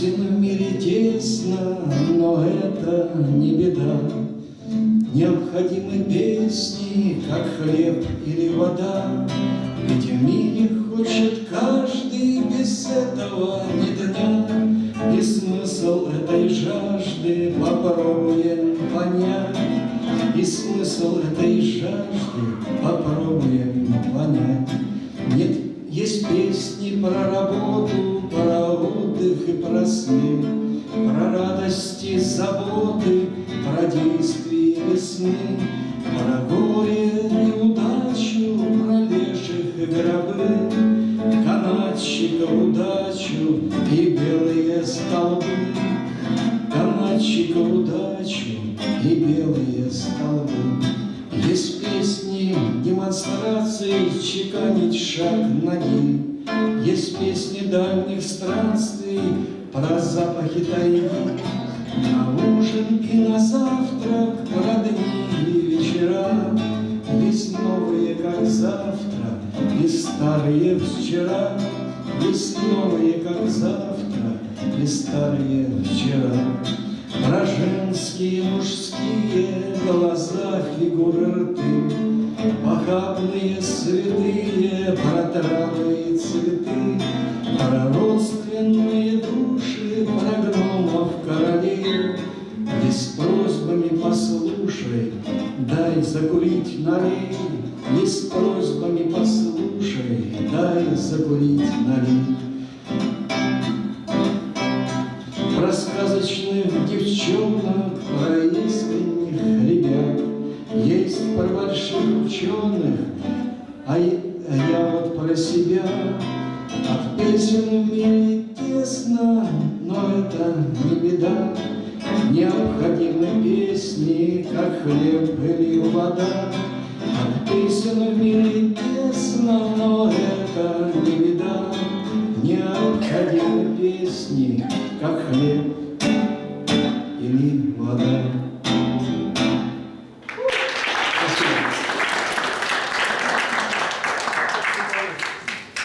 Песен в мире тесно, но это не беда. Необходимы песни, как хлеб или вода. Ведь в мире хочет каждый без этого ни дня. И смысл этой жажды попробуем понять. И смысл этой жажды попробуем понять. Нет, есть песни про работу, про отдых и про сны, про радости, заботы, про действия весны, про горе и удачу, про леших и гробы, канатчиков удачу и белые столбы, канатчиков удачу и белые столбы. Есть песни, демонстрации, чеканить шаг ноги. Есть песни дальних странствий, про запахи тайги. На ужин и на завтрак, про дни и вечера. Есть новые, как завтра, и старые вчера. Есть новые, как завтра, и старые вчера. Про женские, мужские глаза, фигуры, рты, похабные, святые, про травы и цветы, про родственные души, про гномов, королей. И с просьбами послушай, дай закурить налей. И с просьбами послушай, дай закурить налей. Про сказочных девчонок, про искренних ребят. Есть про больших ученых, а я вот про себя. От песен в мире тесно, но это не беда. Необходимы песни, как хлеб или вода. От песен в мире тесно, но это не беда. Необходимы песни, как хлеб или вода.